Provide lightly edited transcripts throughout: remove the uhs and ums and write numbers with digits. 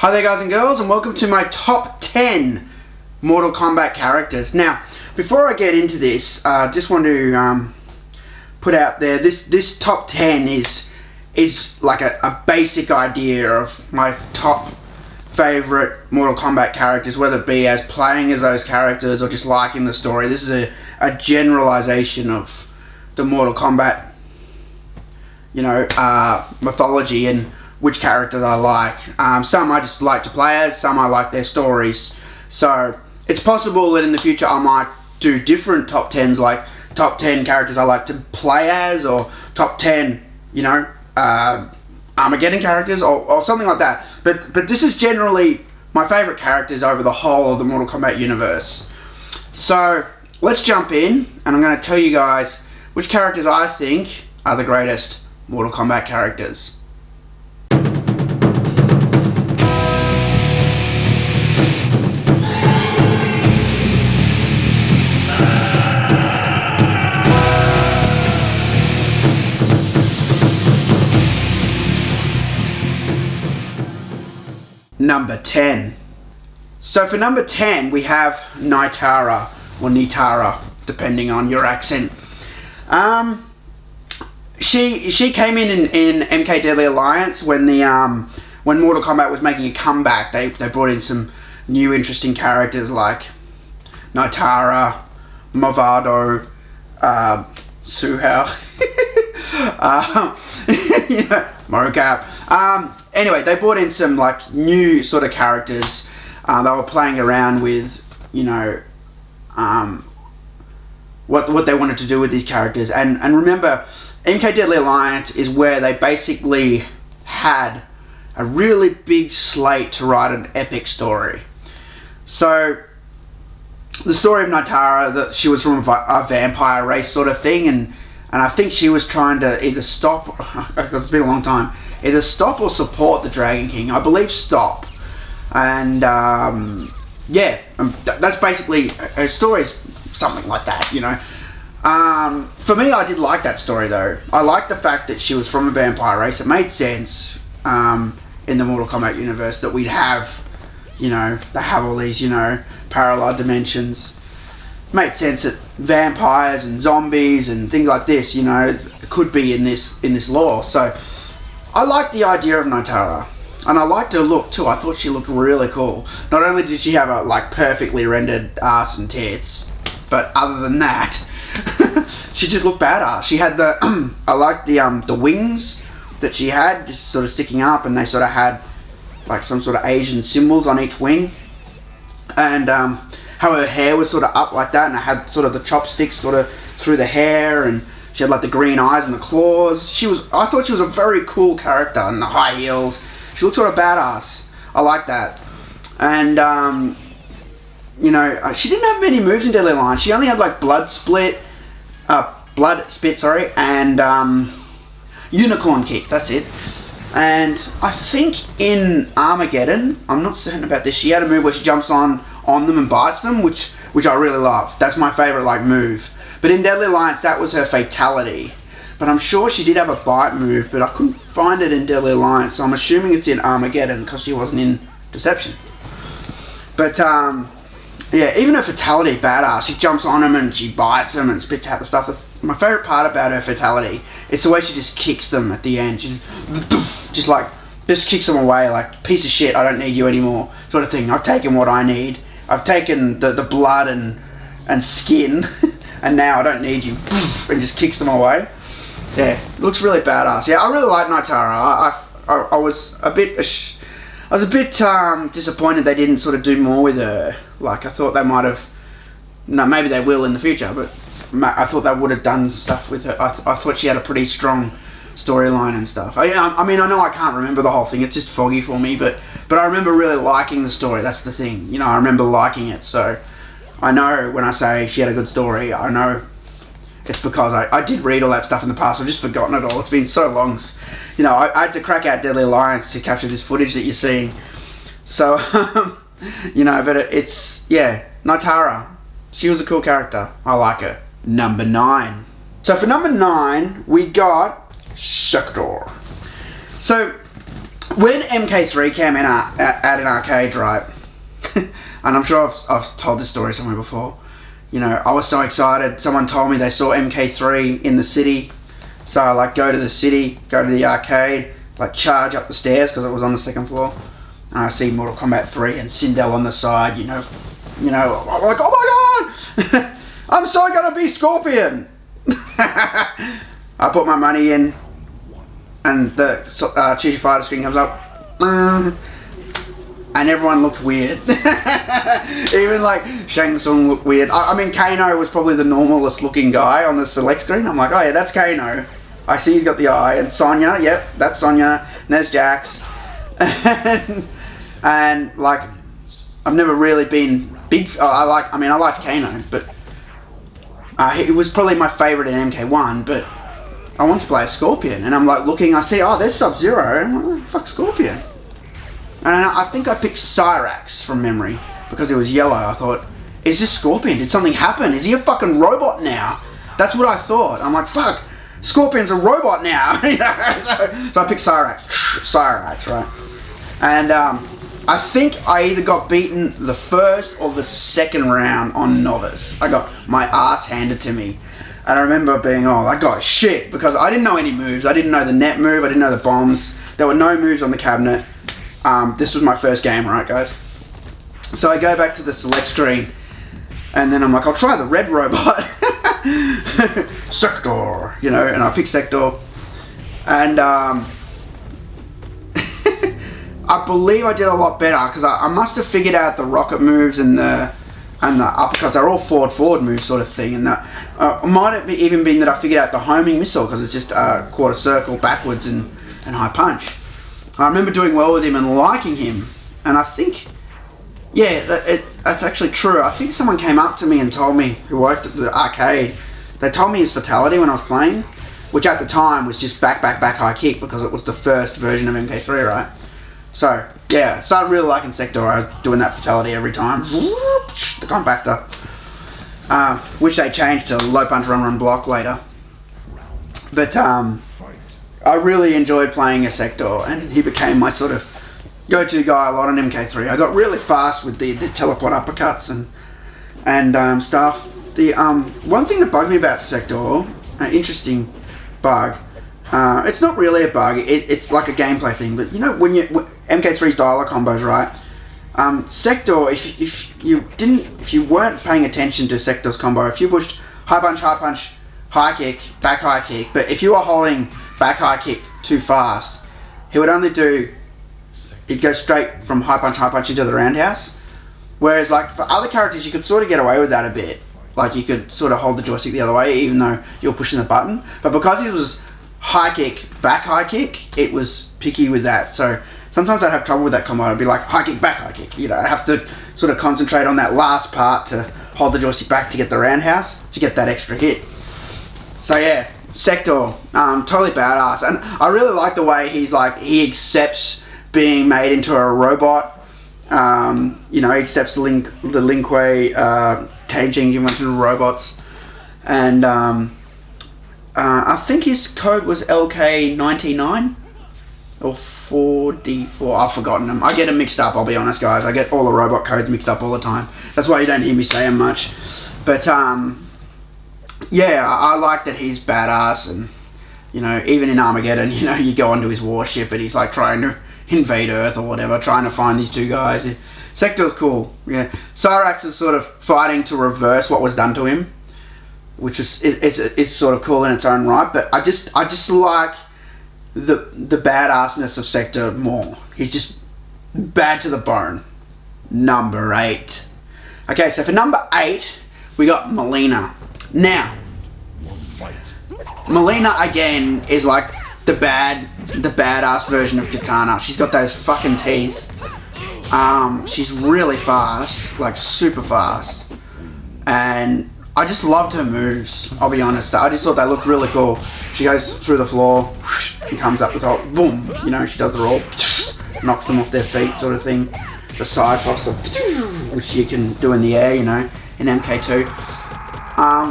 Hi there guys and girls, and welcome to my top 10 Mortal Kombat characters. Now, before I get into this, I just want to put out there, this top 10 is like a basic idea of my top favorite Mortal Kombat characters, whether it be as playing as those characters or just liking the story. This is a generalization of the Mortal Kombat, mythology and which characters I like. Some I just like to play as, some I like their stories. So it's possible that in the future I might do different top 10s, like top 10 characters I like to play as, or top 10, Armageddon characters, or something like that. But this is generally my favorite characters over the whole of the Mortal Kombat universe. So let's jump in, and I'm going to tell you guys which characters I think are the greatest Mortal Kombat characters. Number 10. So for number 10 we have Natera, or Natera, depending on your accent. She came in MK Deadly Alliance when when Mortal Kombat was making a comeback. They brought in some new interesting characters like Natera, Movado, Suhao, Mocap. Anyway, they brought in some like new sort of characters. They were playing around with, what they wanted to do with these characters. And remember, MK Deadly Alliance is where they basically had a really big slate to write an epic story. So the story of Natera, that she was from a vampire race sort of thing, and I think she was trying to either stop, because it's been a long time, either stop or support the Dragon King. I believe stop. And that's basically her story's something like that, For me, I did like that story though. I liked the fact that she was from a vampire race. It made sense in the Mortal Kombat universe that we'd have, they have all these, parallel dimensions. It made sense that vampires and zombies and things like this, could be in this lore. So I liked the idea of Natera, and I liked her look too. I thought she looked really cool. Not only did she have a perfectly rendered ass and tits, but other than that, she just looked badass. She had I liked the wings that she had, just sort of sticking up, and they sort of had like some sort of Asian symbols on each wing, and how her hair was sort of up like that, and it had sort of the chopsticks sort of through the hair, and she had like the green eyes and the claws. I thought she was a very cool character, and the high heels. She looked sort of badass. I like that. And she didn't have many moves in Deadly Alliance. She only had like blood spit, and unicorn kick. That's it. And I think in Armageddon, I'm not certain about this, she had a move where she jumps on them and bites them, which I really love. That's my favorite move. But in Deadly Alliance, that was her fatality. But I'm sure she did have a bite move, but I couldn't find it in Deadly Alliance, so I'm assuming it's in Armageddon because she wasn't in Deception. But even her fatality, badass. She jumps on them and she bites them and spits out the stuff. My favorite part about her fatality is the way she just kicks them at the end. She just kicks them away like, piece of shit, I don't need you anymore, sort of thing. I've taken what I need. I've taken the blood and skin, and now I don't need you, and just kicks them away. Yeah, looks really badass. Yeah, I really like Natera. I was a bit disappointed they didn't sort of do more with her. Like, I thought they might have. No, maybe they will in the future, but I thought they would have done stuff with her. I thought she had a pretty strong storyline and stuff. I know I can't remember the whole thing. It's just foggy for me, but I remember really liking the story. That's the thing. I remember liking it. So I know when I say she had a good story, I know it's because I did read all that stuff in the past. I've just forgotten it all. It's been so long. I had to crack out Deadly Alliance to capture this footage that you're seeing. So, but it's Natera. She was a cool character. I like her. Number 9. So for number 9, we got Sector. So when MK3 came in out in arcade, right? And I'm sure I've told this story somewhere before. You know, I was so excited. Someone told me they saw MK3 in the city. So I like go to the city, go to the arcade, like charge up the stairs because it was on the second floor. And I see Mortal Kombat 3 and Sindel on the side, you know, I'm like, oh my god! I'm so gonna be Scorpion! I put my money in, and the Chichi Fighter screen comes up, and everyone looked weird. Even like Shang Tsung looked weird. I mean, Kano was probably the normalest looking guy on the select screen. I'm like, oh yeah, that's Kano. I see he's got the eye. And Sonya, yep, that's Sonya. And there's Jax. And like, I've never really been big. I liked Kano, but it was probably my favorite in MK1. But I want to play a Scorpion, and I'm like looking. I see, oh, there's Sub-Zero. I'm like, fuck, Scorpion. And I think I picked Cyrax from memory because it was yellow. I thought, is this Scorpion? Did something happen? Is he a fucking robot now? That's what I thought. I'm like, fuck, Scorpion's a robot now. You know? So I picked Cyrax, right? And I think I either got beaten the first or the second round on Novice. I got my ass handed to me. And I remember being, oh, I got shit, because I didn't know any moves. I didn't know the net move. I didn't know the bombs. There were no moves on the cabinet. This was my first game, right, guys? So I go back to the select screen, and then I'm like, I'll try the red robot. Sector, you know, and I pick Sector. And I believe I did a lot better, because I must have figured out the rocket moves and the uppercuts. They're all forward moves sort of thing. And it might have even been that I figured out the homing missile, because it's just a quarter circle backwards and high punch. I remember doing well with him and liking him, and I think, yeah, that's actually true. I think someone came up to me and told me, who worked at the arcade, they told me his fatality when I was playing, which at the time was just back high kick, because it was the first version of MK3, right? So, yeah, started really liking Sector. I was doing that fatality every time. The compactor. Which they changed to low punch, run, block later. But, I really enjoyed playing a Sector, and he became my sort of go-to guy a lot on MK3. I got really fast with the teleport uppercuts and stuff. The one thing that bugged me about Sector, an interesting bug, it's not really a bug, it's like a gameplay thing, but you know, when MK3's dialer combos, right? Sector, if you weren't paying attention to Sector's combo, if you pushed high punch, high kick, back high kick, but if you were holding back high kick too fast, he would only he'd go straight from high punch into the roundhouse. Whereas like for other characters, you could sort of get away with that a bit. Like you could sort of hold the joystick the other way, even though you're pushing the button. But because it was high kick, back high kick, it was picky with that. So sometimes I'd have trouble with that combo. I'd be like high kick, back high kick. You know, I'd have to sort of concentrate on that last part to hold the joystick back to get the roundhouse, to get that extra hit. So yeah, Sector, totally badass. And I really like the way he accepts being made into a robot. You know, he accepts the Lin Kuei changing into robots. And I think his code was LK99 or 4D4. I've forgotten them. I get them mixed up, I'll be honest, guys. I get all the robot codes mixed up all the time. That's why you don't hear me say them much. But yeah, I like that he's badass, and you know, even in Armageddon, you know, you go onto his warship and he's like trying to invade Earth or whatever, trying to find these two guys. Sector's cool. Yeah, Cyrax is sort of fighting to reverse what was done to him, which is sort of cool in its own right. But I just like the badassness of Sector more. He's just bad to the bone. Number 8. Okay, so for number 8, we got Molina. Now, Molina again is like the badass version of Katana. She's got those fucking teeth. She's really fast, like super fast, and I just loved her moves. I'll be honest. I just thought they looked really cool. She goes through the floor, and comes up the top, boom. You know, she does the roll, knocks them off their feet, sort of thing. The side toss, which you can do in the air, you know, in MK2.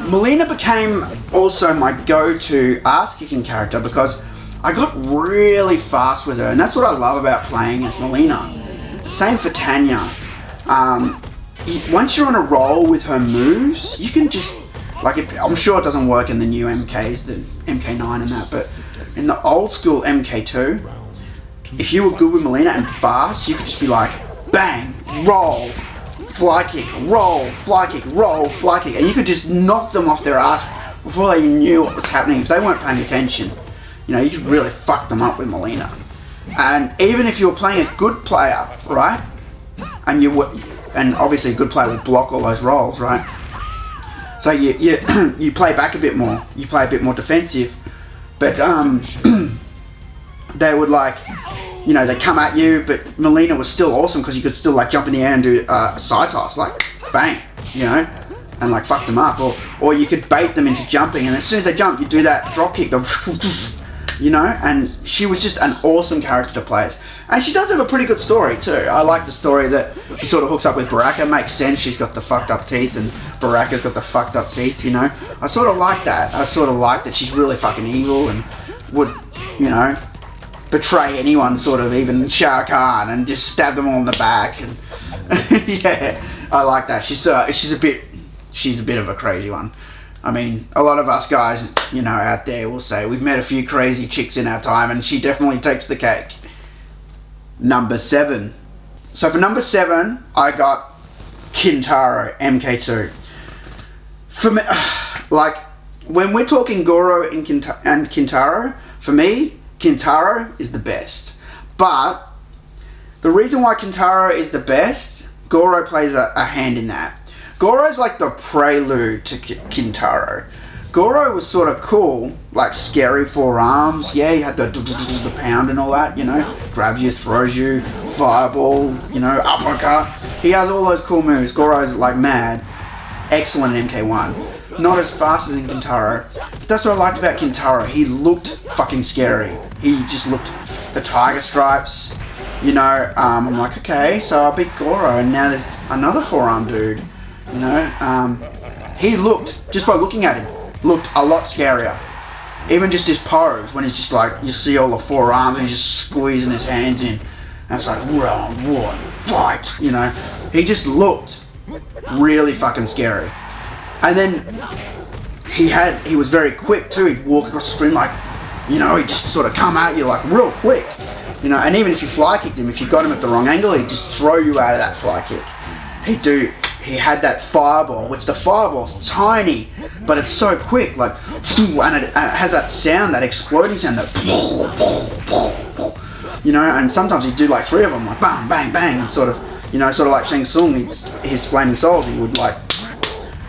Molina became also my go-to ass-kicking character because I got really fast with her, and that's what I love about playing as Molina. Same for Tanya. Once you're on a roll with her moves, you can just, like, I'm sure it doesn't work in the new MKs, the MK9 and that, but in the old school MK2, if you were good with Molina and fast, you could just be like, bang, roll, fly kick, roll, fly kick, roll, fly kick, and you could just knock them off their ass before they knew what was happening. If they weren't paying attention, you know, you could really fuck them up with Molina. And even if you were playing a good player, right, and obviously a good player would block all those rolls, right? So you play back a bit more, you play a bit more defensive, but they would, like, you know, they come at you, but Molina was still awesome because you could still, like, jump in the air and do a side toss, like, bang, you know, and, like, fuck them up. Or you could bait them into jumping, and as soon as they jump, you do that drop kick, you know, and she was just an awesome character to play as. And she does have a pretty good story too. I like the story that she sort of hooks up with Baraka. Makes sense, she's got the fucked up teeth and Baraka's got the fucked up teeth, you know. I sort of like that. I sort of like that she's really fucking evil and would, you know, betray anyone, sort of, even Shao Kahn, and just stab them all in the back. And yeah, I like that. She's a bit of a crazy one. I mean, a lot of us guys, you know, out there will say we've met a few crazy chicks in our time, and she definitely takes the cake. Number 7. So for number 7, I got Kintaro MK2. For me, like, when we're talking Goro and Kintaro, for me, Kintaro is the best. But the reason why Kintaro is the best, Goro plays a hand in that. Goro's like the prelude to Kintaro. Goro was sort of cool, like scary forearms. Yeah, he had the pound and all that, you know. Grabs you, throws you, fireball, you know, uppercut. He has all those cool moves. Goro's like mad. Excellent in MK1. Not as fast as in Kintaro. But that's what I liked about Kintaro. He looked fucking scary. He just looked, the tiger stripes, you know. I'm like, okay, so I beat Goro, and now there's another forearm dude. You know, he looked, just by looking at him, looked a lot scarier. Even just his pose, when he's just like, you see all the forearms and he's just squeezing his hands in. And it's like, round one, fight, you know. He just looked really fucking scary. And then he was very quick too. He'd walk across the screen like, you know, he'd just sort of come at you like real quick. You know, and even if you fly kicked him, if you got him at the wrong angle, he'd just throw you out of that fly kick. He had that fireball, which the fireball's tiny, but it's so quick, like, and it has that sound, that exploding sound, that, you know, and sometimes he'd do like 3 of them, like bang, bang, bang, and sort of, you know, sort of like Shang Tsung, his flaming souls, he would, like,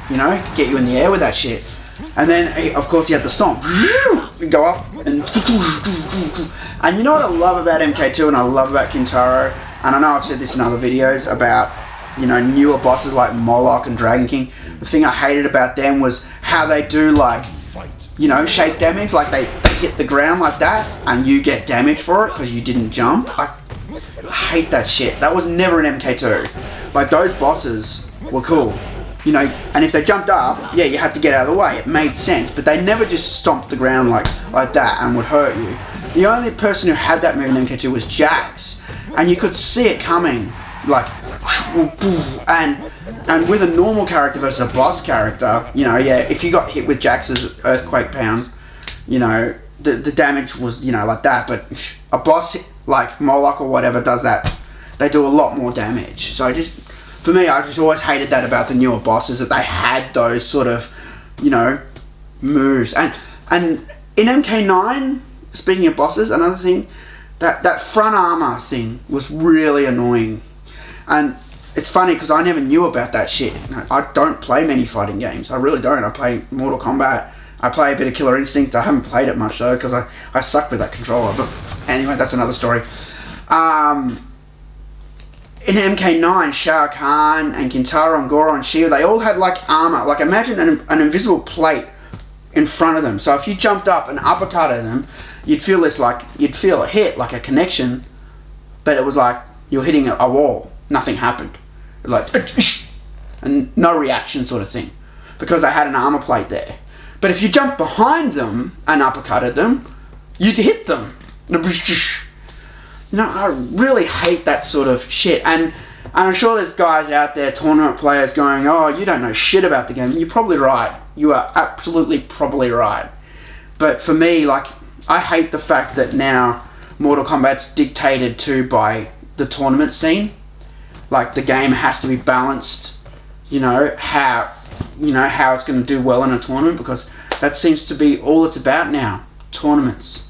you know, get you in the air with that shit. And then, of course, he had the stomp, go up, and you know what I love about MK2 and I love about Kintaro, and I know I've said this in other videos about, you know, newer bosses like Moloch and Dragon King. The thing I hated about them was how they do, like, you know, shake damage, like they hit the ground like that and you get damage for it because you didn't jump. I hate that shit. That was never an MK2. Like, those bosses were cool, you know, and if they jumped up, yeah, you had to get out of the way. It made sense, but they never just stomped the ground like that and would hurt you. The only person who had that move in MK2 was Jax, and you could see it coming, like, and with a normal character versus a boss character, you know, yeah, if you got hit with Jax's Earthquake Pound, you know, the damage was, you know, like that, but a boss like Moloch or whatever does that, they do a lot more damage. So for me, I just always hated that about the newer bosses, that they had those sort of, you know, moves. And in MK9, speaking of bosses, another thing, that front armor thing was really annoying. And it's funny because I never knew about that shit. I don't play many fighting games. I really don't. I play Mortal Kombat. I play a bit of Killer Instinct. I haven't played it much though because I suck with that controller. But anyway, that's another story. In MK9, Shao Kahn and Kintaro and Goro and Shiva, they all had like armor. Like, imagine an invisible plate in front of them. So if you jumped up and uppercutted them, you'd feel this, like, you'd feel a hit, like a connection, but it was like you were hitting a wall. Nothing happened. Like, and no reaction sort of thing, because they had an armor plate there. But if you jumped behind them and uppercutted them, you'd hit them. You know, I really hate that sort of shit. And I'm sure there's guys out there, tournament players, going, oh, you don't know shit about the game. And you're probably right. You are absolutely probably right. But for me, like, I hate the fact that now Mortal Kombat's dictated to by the tournament scene. Like, the game has to be balanced, you know, how it's going to do well in a tournament, because that seems to be all it's about now. Tournaments.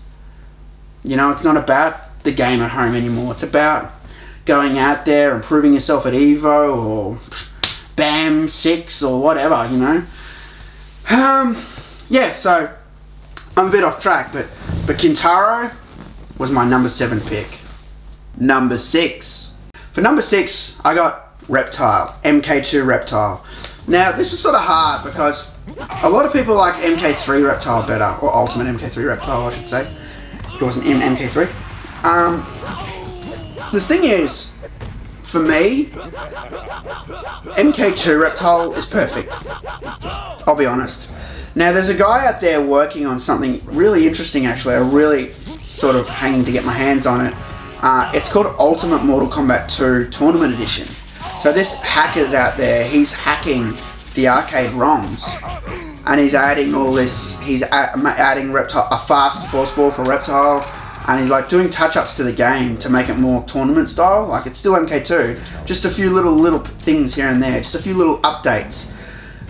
You know, it's not about the game at home anymore. It's about going out there and proving yourself at Evo or BAM 6 or whatever, you know. Yeah, so I'm a bit off track, but Kintaro was my number 7 pick. Number 6. For number 6, I got Reptile, MK2 Reptile. Now, this was sort of hard because a lot of people like MK3 Reptile better, or Ultimate MK3 Reptile, I should say. It wasn't in MK3. The thing is, for me, MK2 Reptile is perfect. I'll be honest. Now, there's a guy out there working on something really interesting, actually. I'm really sort of hanging to get my hands on it. It's called Ultimate Mortal Kombat 2 Tournament Edition. So this hacker's out there, he's hacking the arcade ROMs. And he's adding all this, he's adding Reptile, a fast force ball for Reptile. And he's like doing touch-ups to the game to make it more tournament style. Like, it's still MK2, just a few little things here and there, just a few little updates.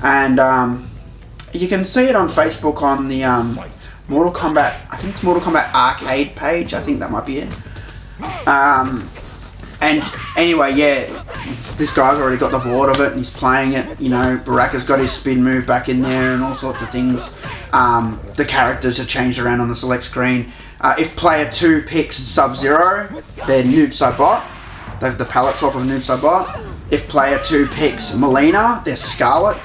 And you can see it on Facebook on the Mortal Kombat, I think it's Mortal Kombat arcade page, I think that might be it. And anyway, yeah, this guy's already got the board of it and he's playing it. You know, Baraka's got his spin move back in there and all sorts of things. The characters are changed around on the select screen. If player 2 picks Sub-Zero, they're Noob Saibot. They have the palette swap of Noob Saibot. If player 2 picks Molina, they're Scarlet.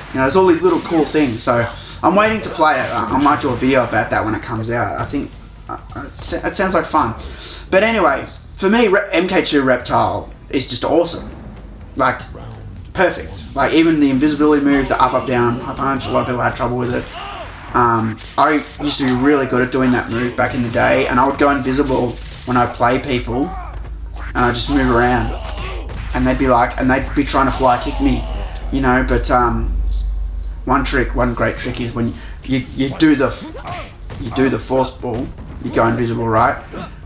You know, there's all these little cool things. So I'm waiting to play it. I might do a video about that when it comes out. I think it sounds like fun. But anyway, for me, MK2 Reptile is just awesome. Like, perfect. Like, even the invisibility move, the up, down, high punch, a lot of people had trouble with it. I used to be really good at doing that move back in the day, and I would go invisible when I play people, and I'd just move around. And they'd be trying to fly kick me, you know, but one great trick is when you do the force ball, you go invisible, right?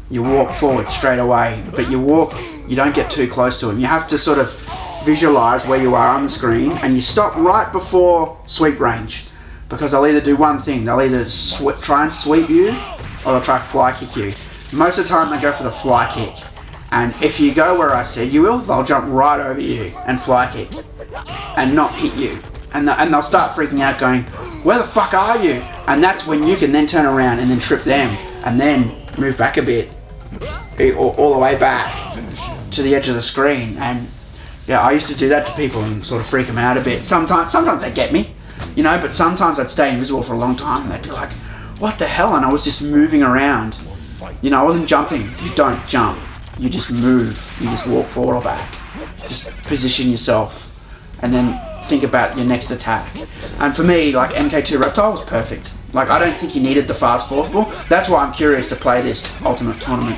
You walk forward straight away, but you don't get too close to him. You have to sort of visualize where you are on the screen, and you stop right before sweep range, because they'll either do one thing. They'll either try and sweep you, or they'll try to fly kick you. Most of the time they go for the fly kick, and if you go where I said you will, they'll jump right over you and fly kick and not hit you, and they'll start freaking out going, where the fuck are you? And that's when you can then turn around and then trip them and then move back a bit, all the way back to the edge of the screen. And yeah, I used to do that to people and sort of freak them out a bit. Sometimes they'd get me, you know, but sometimes I'd stay invisible for a long time and they'd be like, what the hell? And I was just moving around. You know, I wasn't jumping. You don't jump. You just move. You just walk forward or back. Just position yourself and then think about your next attack. And for me, like, MK2 Reptile was perfect. Like, I don't think you needed the fast force ball. That's why I'm curious to play this Ultimate Tournament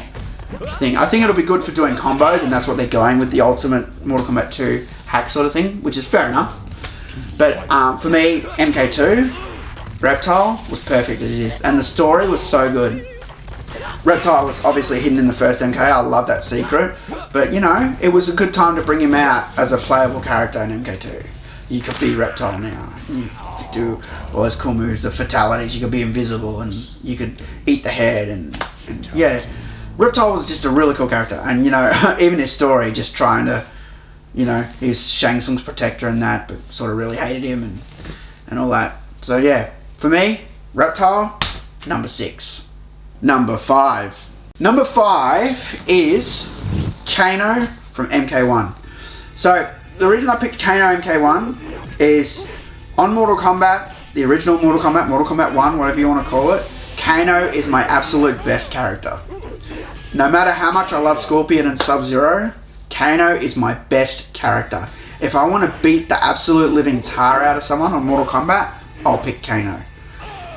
thing. I think it'll be good for doing combos, and that's what they're going with, the Ultimate Mortal Kombat 2 hack sort of thing, which is fair enough. But for me, MK2 Reptile was perfect as it is, and the story was so good. Reptile was obviously hidden in the first MK. I love that secret, but you know, it was a good time to bring him out as a playable character in MK2. You could be Reptile now. You could do all those cool moves, the fatalities. You could be invisible, and you could eat the head, and yeah, Reptile was just a really cool character. And you know, even his story, just trying to, you know, he was Shang Tsung's protector and that, but sort of really hated him and all that. So yeah, for me, Reptile, number 6. Number 5. Number 5 is Kano from MK1. So the reason I picked Kano MK1 is on Mortal Kombat, the original Mortal Kombat 1, whatever you want to call it, Kano is my absolute best character. No matter how much I love Scorpion and Sub-Zero, Kano is my best character. If I want to beat the absolute living tar out of someone on Mortal Kombat, I'll pick Kano.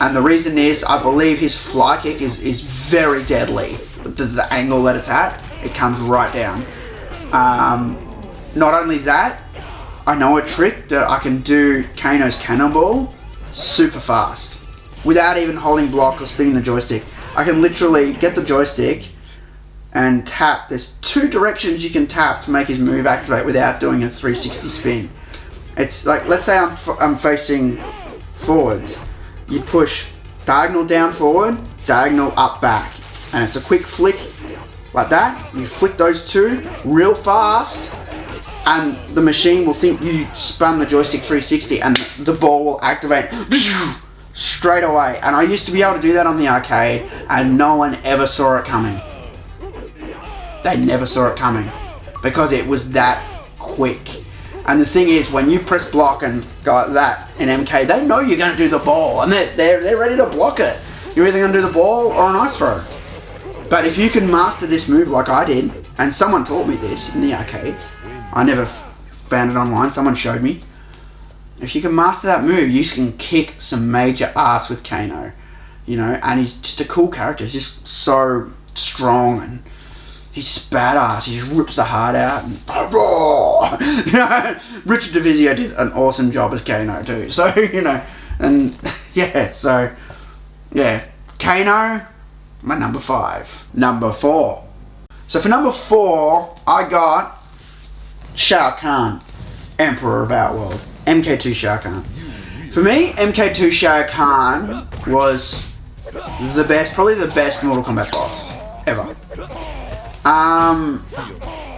And the reason is, I believe his fly kick is very deadly. The angle that it's at, it comes right down. Not only that, I know a trick that I can do Kano's cannonball super fast without even holding block or spinning the joystick. I can literally get the joystick and tap. There's 2 directions you can tap to make his move activate without doing a 360 spin. It's like, let's say I'm facing forwards. You push diagonal down forward, diagonal up back, and it's a quick flick like that. You flick those 2 real fast, and the machine will think you spun the joystick 360, and the ball will activate straight away. And I used to be able to do that on the arcade, and no one ever saw it coming. They never saw it coming because it was that quick. And the thing is, when you press block and go like that in MK, they know you're going to do the ball, and they're ready to block it. You're either going to do the ball or an ice throw. But if you can master this move like I did, and someone taught me this in the arcades, I never found it online, someone showed me. If you can master that move, you can kick some major ass with Kano. You know, and he's just a cool character. He's just so strong, and he's badass. He just rips the heart out. And, you know, Richard DeVizio did an awesome job as Kano too. So, you know, and yeah, so yeah, Kano, my number 5. Number 4. So for number 4, I got Shao Kahn, Emperor of Outworld. MK2 Shao Kahn. For me, MK2 Shao Kahn was the best, probably the best Mortal Kombat boss ever.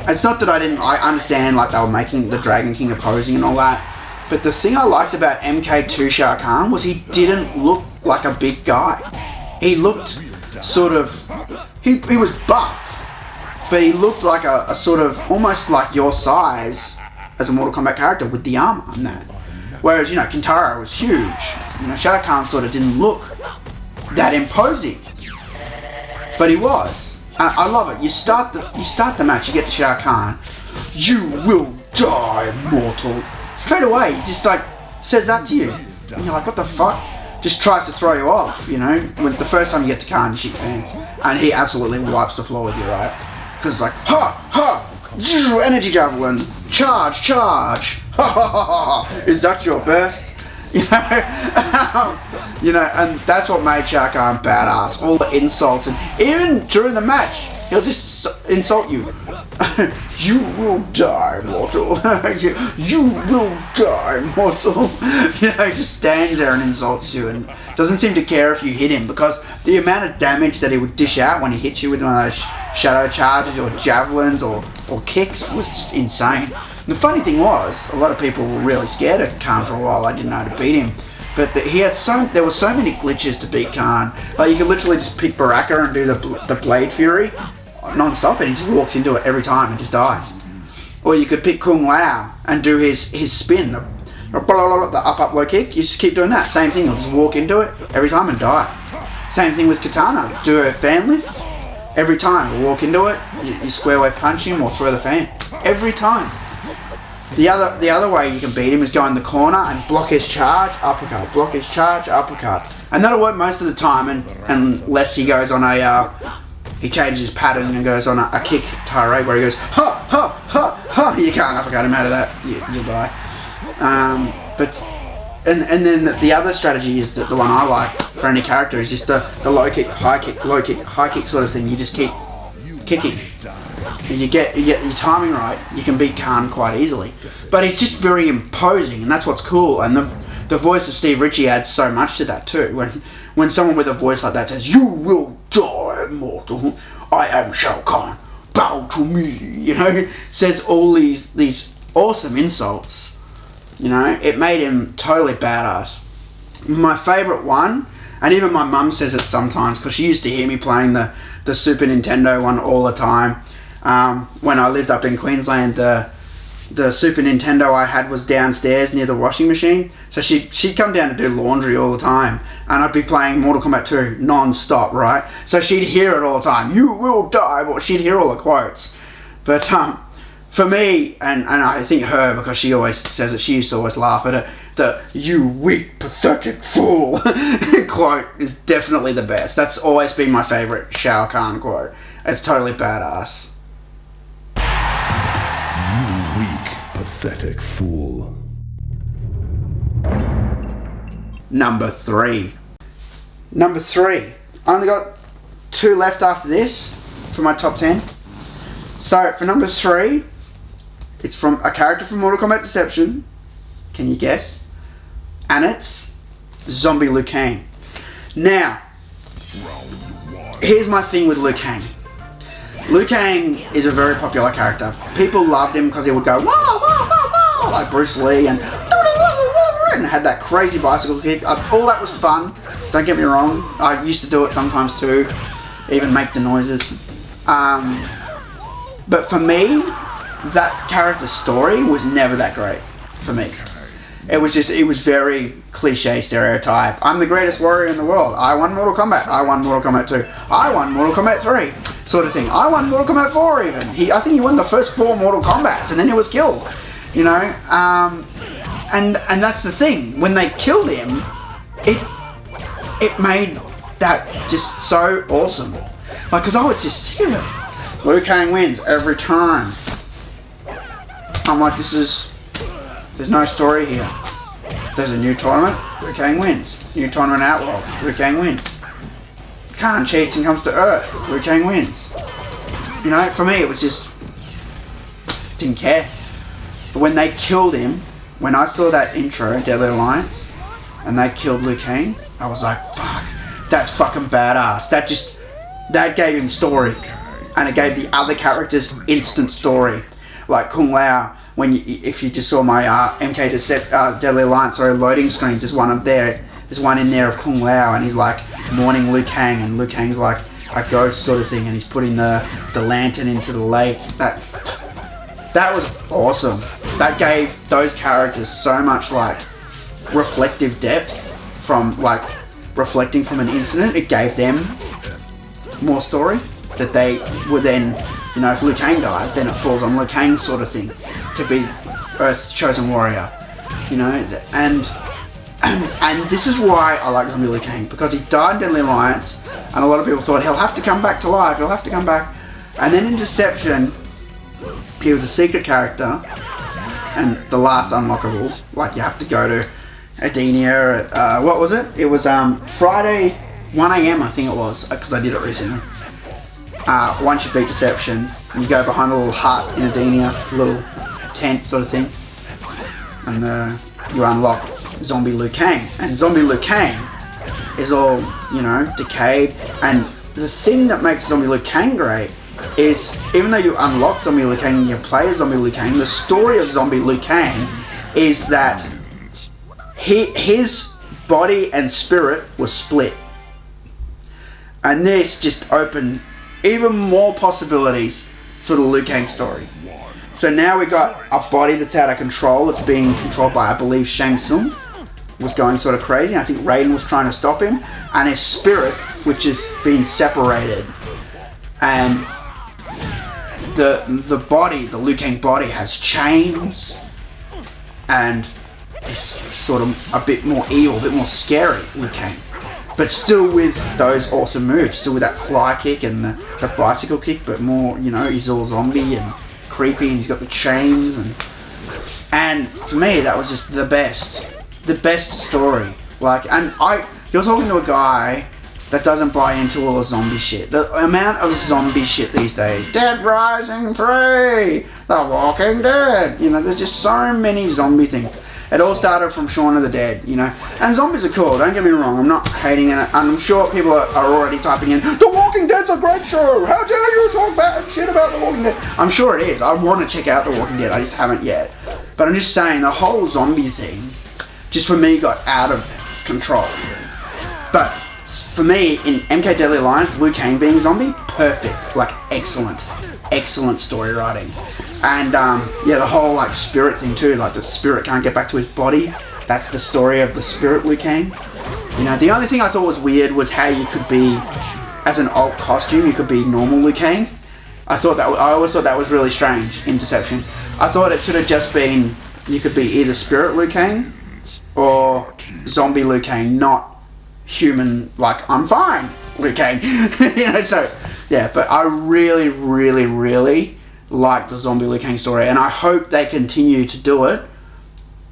It's not that I understand like they were making the Dragon King opposing and all that, but the thing I liked about MK2 Shao Kahn was he didn't look like a big guy. He looked sort of, he was buff, but he looked like a sort of almost like your size as a Mortal Kombat character with the armor and that. Whereas, you know, Kintaro was huge. You know, Shao Kahn sort of didn't look that imposing, but he was. I love it. You start the match, you get to Shao Kahn. You will die, mortal. Straight away, he just like says that to you. And you're like, what the fuck? Just tries to throw you off, you know. When the first time you get to Kahn, you shit pants. And he absolutely wipes the floor with you, right? Because it's like, ha, ha, energy javelin, charge, charge. Ha, ha, ha, ha. Is that your best? You know, you know, and that's what made Shao Kahn badass. All the insults, and even during the match, he'll just insult you. You will die, mortal. You will die, mortal. You know, he just stands there and insults you, and doesn't seem to care if you hit him, because the amount of damage that he would dish out when he hits you with one of those shadow charges or javelins or kicks was just insane. The funny thing was, a lot of people were really scared of Kahn for a while. I didn't know how to beat him, but there were so many glitches to beat Kahn. Like you could literally just pick Baraka and do the Blade Fury non-stop, and he just walks into it every time and just dies. Or you could pick Kung Lao and do his spin, the up low kick. You just keep doing that. Same thing. He'll just walk into it every time and die. Same thing with Katana. Do a fan lift every time. He'll walk into it. You square wave punch him or throw the fan every time. The other way you can beat him is go in the corner and block his charge, uppercut, block his charge, uppercut. And that'll work most of the time, unless he goes on he changes his pattern and goes on a kick tirade where he goes, ha, ha, ha, ha. You can't uppercut him out of that, you'll die. And then the other strategy is the one I like for any character is just the low kick, high kick, low kick, high kick sort of thing. You just keep kicking. And you get your timing right, you can beat Kahn quite easily. But he's just very imposing, and that's what's cool. And the voice of Steve Ritchie adds so much to that too. When someone with a voice like that says, "You will die, mortal. I am Shao Kahn. Bow to me." You know, says all these awesome insults. You know, it made him totally badass. My favourite one, and even my mum says it sometimes because she used to hear me playing the Super Nintendo one all the time. When I lived up in Queensland, the Super Nintendo I had was downstairs near the washing machine, so she'd come down to do laundry all the time, and I'd be playing Mortal Kombat 2 non-stop, right? So she'd hear it all the time. You will die, but she'd hear all the quotes. But for me, and I think her, because she always says it, she used to always laugh at it, the "you weak, pathetic fool" quote is definitely the best. That's always been my favorite Shao Kahn quote. It's totally badass. You weak, pathetic fool. Number three. I only got 2 left after this for my top 10. So for number 3, it's from a character from Mortal Kombat Deception. Can you guess? And it's Zombie Liu Kang. Now, here's my thing with Liu Kang. Liu Kang is a very popular character. People loved him because he would go wah wah wah wah like Bruce Lee and had that crazy bicycle kick. All that was fun. Don't get me wrong. I used to do it sometimes too, even make the noises. But for me, that character's story was never that great for me. It was very cliche stereotype. I'm the greatest warrior in the world. I won Mortal Kombat. I won Mortal Kombat 2. I won Mortal Kombat 3. Sort of thing. I won Mortal Kombat 4 even. I think he won the first 4 Mortal Kombats and then he was killed. You know? And that's the thing. When they killed him, it made that just so awesome. Like, because I was just sick of it. Liu Kang wins every time. I'm like, there's no story here. There's a new tournament, Liu Kang wins. New tournament outlaw, Liu Kang wins. Khan cheats and comes to Earth, Liu Kang wins. You know, for me it was just, didn't care. But when they killed him, when I saw that intro, Deadly Alliance, and they killed Liu Kang, I was like, fuck, that's fucking badass. That gave him story. And it gave the other characters instant story. Like Kung Lao, if you just saw my Deadly Alliance loading screens, there's one in there of Kung Lao, and he's like mourning Liu Kang, and Liu Kang's like a ghost sort of thing, and he's putting the lantern into the lake. That was awesome. That gave those characters so much like reflective depth from like reflecting from an incident. It gave them more story that they would then, you know, if Liu Kang dies, then it falls on Liu Kang sort of thing to be Earth's chosen warrior, you know. And this is why I like Zombie Liu Kang, because he died in Deadly Alliance, and a lot of people thought he'll have to come back to life, he'll have to come back. And then in Deception, he was a secret character, and the last unlockable, like you have to go to Adenia at, what was it? It was Friday 1 AM I think it was, because I did it recently. Once you beat Deception, you go behind a little hut in Adenia, a little tent sort of thing, and you unlock Zombie Liu Kang. And Zombie Liu Kang is all, you know, decayed. And the thing that makes Zombie Liu Kang great is, even though you unlock Zombie Liu Kang and you play as Zombie Liu Kang, the story of Zombie Liu Kang is that his body and spirit was split. And this just opened even more possibilities for the Liu Kang story. So now we got a body that's out of control. It's being controlled by, I believe, Shang Tsung was going sort of crazy. I think Raiden was trying to stop him, and his spirit, which is being separated, and the body, the Liu Kang body, has chains and is sort of a bit more evil, a bit more scary, Liu Kang. But still with those awesome moves, still with that fly kick and the bicycle kick, but more, you know, he's all zombie and creepy, and he's got the chains, and for me that was just the best story. Like, and you're talking to a guy that doesn't buy into all the zombie shit. The amount of zombie shit these days, Dead Rising 3, The Walking Dead, you know, there's just so many zombie things. It all started from Shaun of the Dead, you know. And zombies are cool, don't get me wrong, I'm not hating it. And I'm sure people are already typing in, The Walking Dead's a great show! How dare you talk bad shit about The Walking Dead? I'm sure it is. I want to check out The Walking Dead, I just haven't yet. But I'm just saying, the whole zombie thing, just for me, got out of control. But for me, in MK Deadly Alliance, Liu Kang being zombie, perfect. Like, excellent story writing. And yeah, the whole like spirit thing too, like the spirit can't get back to his body. That's the story of the spirit Liu Kang. You know, the only thing I thought was weird was how you could be, as an alt costume, you could be normal Liu Kang. I always thought that was really strange in Deception. I thought it should have just been, you could be either spirit Liu Kang or zombie Liu Kang, not human, like, I'm fine Liu Kang. You know, so, yeah, but I really, really, really like the zombie Liu Kang story, and I hope they continue to do it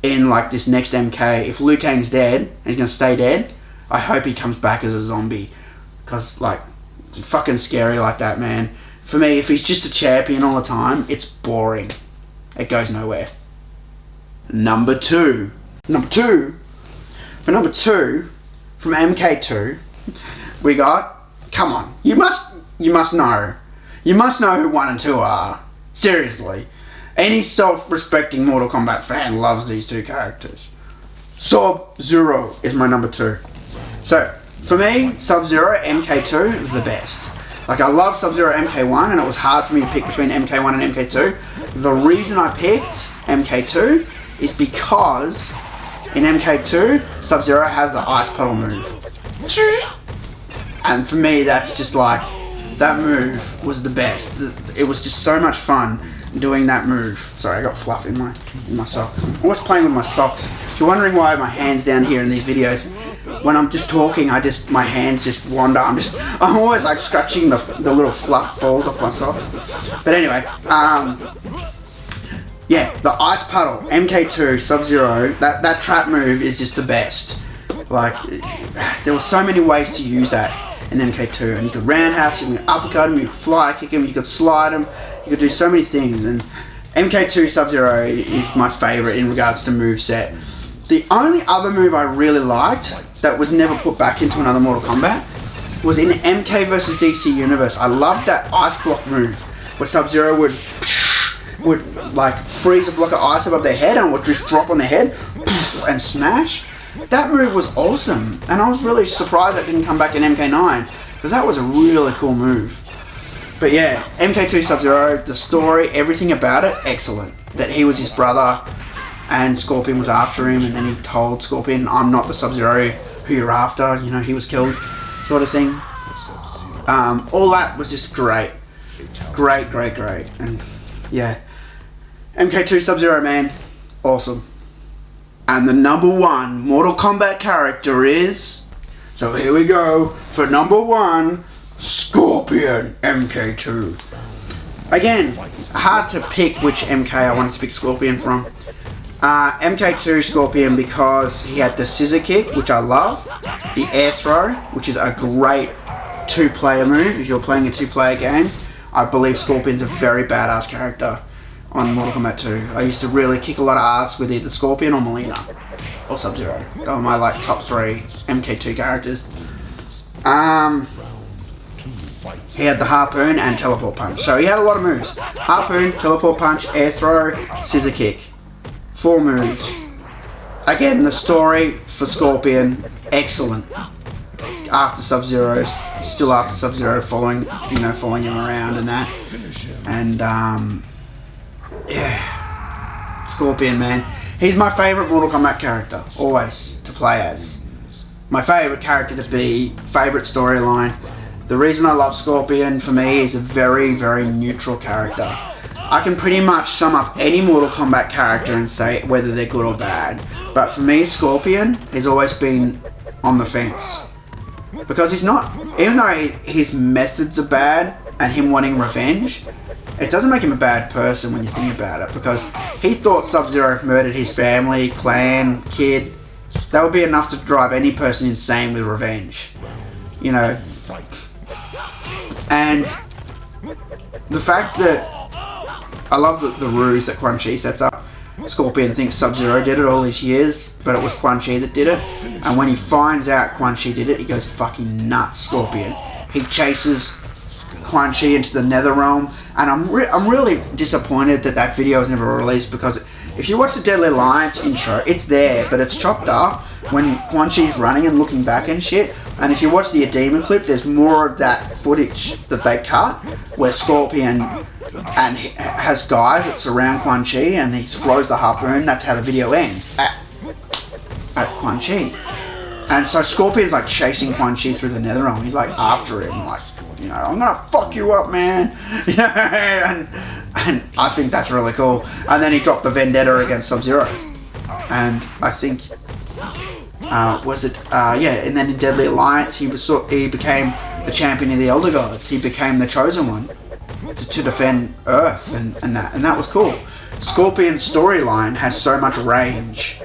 in, like, this next MK. If Liu Kang's dead, and he's gonna stay dead, I hope he comes back as a zombie, because, like, it's fucking scary like that, man. For me, if he's just a champion all the time, it's boring. It goes nowhere. Number two, for number two, from MK2, we got, come on, you must know who 1 and 2 are. Seriously. Any self-respecting Mortal Kombat fan loves these two characters. Sub-Zero is my number 2. So, for me, Sub-Zero, MK2, the best. Like, I love Sub-Zero MK1, and it was hard for me to pick between MK1 and MK2. The reason I picked MK2 is because in MK2, Sub-Zero has the ice puddle move. And for me, that's just like, that move was the best. It was just so much fun doing that move. Sorry, I got fluff in my sock. I'm always playing with my socks. If you're wondering why my hand's down here in these videos, when I'm just talking, my hands just wander. I'm always like scratching the little fluff falls off my socks. But anyway, yeah, the ice puddle, MK2, Sub-Zero, that trap move is just the best. Like, there were so many ways to use that in MK2, and you could roundhouse him, you could uppercut him, you could fly kick him, you could slide him, you could do so many things, and MK2 Sub-Zero is my favourite in regards to moveset. The only other move I really liked that was never put back into another Mortal Kombat was in MK vs DC Universe. I loved that ice block move where Sub-Zero would like freeze a block of ice above their head and would just drop on their head and smash. That move was awesome, and I was really surprised that didn't come back in MK9, because that was a really cool move. But yeah, MK2 Sub-Zero, the story, everything about it, excellent. That he was his brother, and Scorpion was after him, and then he told Scorpion, I'm not the Sub-Zero who you're after, you know, he was killed, sort of thing. All that was just great. Great. And yeah, MK2 Sub-Zero, man, awesome. And the number 1 Mortal Kombat character is, so here we go, for number 1, Scorpion MK2. Again, hard to pick which MK I wanted to pick Scorpion from. MK2 Scorpion because he had the scissor kick, which I love, the air throw, which is a great 2-player move. If you're playing a 2-player game, I believe Scorpion's a very badass character on Mortal Kombat 2. I used to really kick a lot of ass with either Scorpion or Molina or Sub-Zero. They were my like top 3 MK2 characters. He had the harpoon and teleport punch, so he had a lot of moves. Harpoon, teleport punch, air throw, scissor kick. 4 moves. Again, the story for Scorpion, excellent. After Sub-Zero, still after Sub-Zero, following him around and that. And yeah, Scorpion, man. He's my favourite Mortal Kombat character, always, to play as. My favourite character to be, favourite storyline. The reason I love Scorpion, for me, is a very, very neutral character. I can pretty much sum up any Mortal Kombat character and say whether they're good or bad. But for me, Scorpion has always been on the fence. Because he's not, even though his methods are bad and him wanting revenge, it doesn't make him a bad person when you think about it, because he thought Sub-Zero murdered his family, clan, kid. That would be enough to drive any person insane with revenge. You know. And the fact that I love the ruse that Quan Chi sets up. Scorpion thinks Sub-Zero did it all these years, but it was Quan Chi that did it. And when he finds out Quan Chi did it, he goes fucking nuts, Scorpion. He chases Quan Chi into the Nether Realm, and I'm really disappointed that video was never released, because if you watch the Deadly Alliance intro, it's there, but it's chopped up when Quan Chi's running and looking back and shit. And if you watch the Adema clip, there's more of that footage that they cut, where Scorpion has guys that surround Quan Chi, and he throws the harpoon. That's how the video ends, at Quan Chi. And so Scorpion's like chasing Quan Chi through the Nether Realm. He's like after him, like, you know, I'm gonna fuck you up, man. You know, and I think that's really cool. And then he dropped the vendetta against Sub-Zero. And I think was it? Yeah, and then in Deadly Alliance, he became the champion of the Elder Gods. He became the chosen one to defend Earth, and that was cool. Scorpion's storyline has so much range,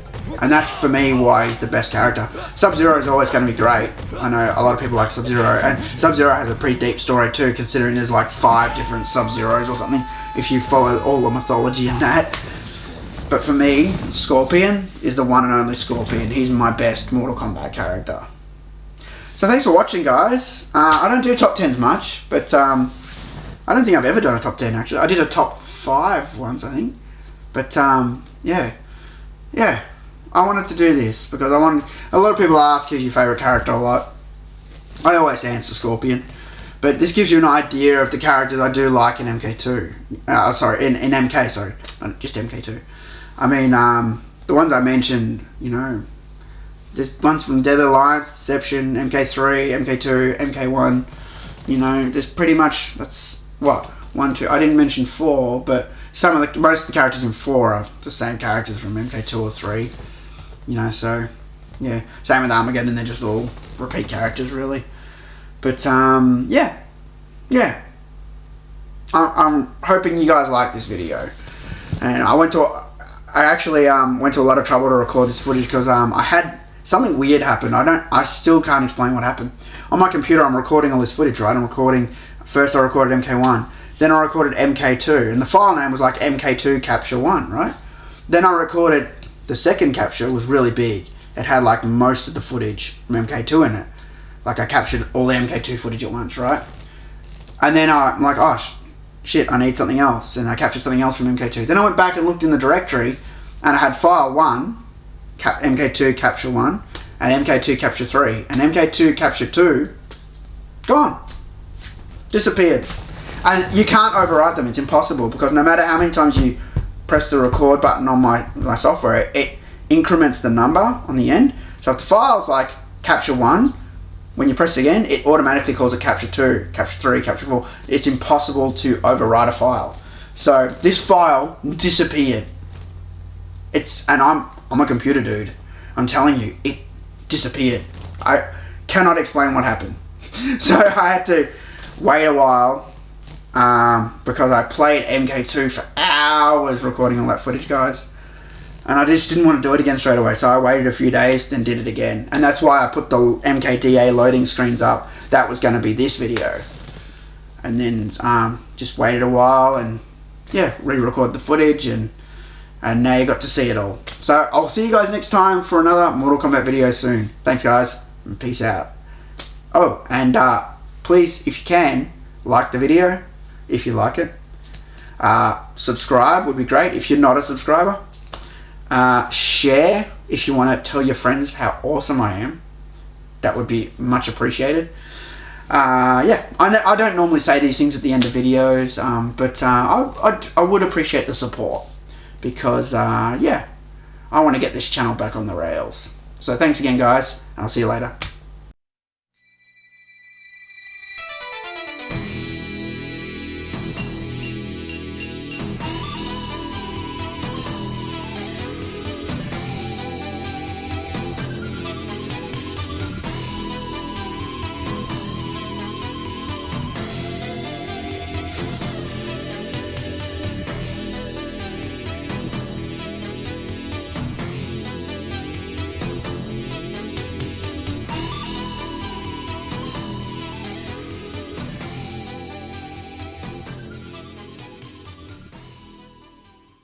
and that's for me why he's the best character. Sub-Zero is always going to be great. I know a lot of people like Sub-Zero, and Sub-Zero has a pretty deep story too, considering there's like 5 different Sub-Zeros or something, if you follow all the mythology in that. But for me, Scorpion is the one and only Scorpion. He's my best Mortal Kombat character. So thanks for watching, guys. I don't do top 10s much, but I don't think I've ever done a top 10 actually. I did a top 5 once, I think. But yeah. I wanted to do this because a lot of people ask who's your favourite character a lot. I always answer Scorpion. But this gives you an idea of the characters I do like in MK2. Sorry, in MK, sorry. Not just MK2. I mean, the ones I mentioned, you know, there's ones from Deadly Alliance, Deception, MK3, MK2, MK1. You know, there's pretty much, that's, what, 1, 2, I didn't mention 4, but most of the characters in 4 are the same characters from MK2 or 3. You know, so, yeah. Same with Armageddon, they're just all repeat characters, really. But, yeah. I'm hoping you guys like this video. And I actually went to a lot of trouble to record this footage because I had something weird happen. I still can't explain what happened. On my computer, I'm recording all this footage, right? First I recorded MK1, then I recorded MK2, and the file name was like MK2 Capture 1, right? Then I recorded the second capture, was really big. It had like most of the footage from MK2 in it. Like I captured all the MK2 footage at once, right? And then I'm like, oh shit, I need something else. And I captured something else from MK2. Then I went back and looked in the directory, and I had file 1, MK2 Capture 1, and MK2 Capture 3. And MK2 Capture 2, gone. Disappeared. And you can't overwrite them, it's impossible, because no matter how many times you press the record button on my software, it increments the number on the end. So if the file's like Capture 1, when you press it again, it automatically calls it Capture 2, Capture 3, Capture 4. It's impossible to overwrite a file. So this file disappeared. And I'm a computer dude. I'm telling you, it disappeared. I cannot explain what happened. So I had to wait a while because I played MK2 for hours recording all that footage, guys. And I just didn't want to do it again straight away, so I waited a few days, then did it again. And that's why I put the MKDA loading screens up. That was going to be this video. And then just waited a while and, yeah, re-record the footage, and now you got to see it all. So I'll see you guys next time for another Mortal Kombat video soon. Thanks, guys, and peace out. Oh, and please, if you can, like the video, if you like it. Subscribe would be great if you're not a subscriber. Share if you want to tell your friends how awesome I am. That would be much appreciated. Yeah, I don't normally say these things at the end of videos, but I would appreciate the support, because yeah, I want to get this channel back on the rails. So thanks again, guys, and I'll see you later.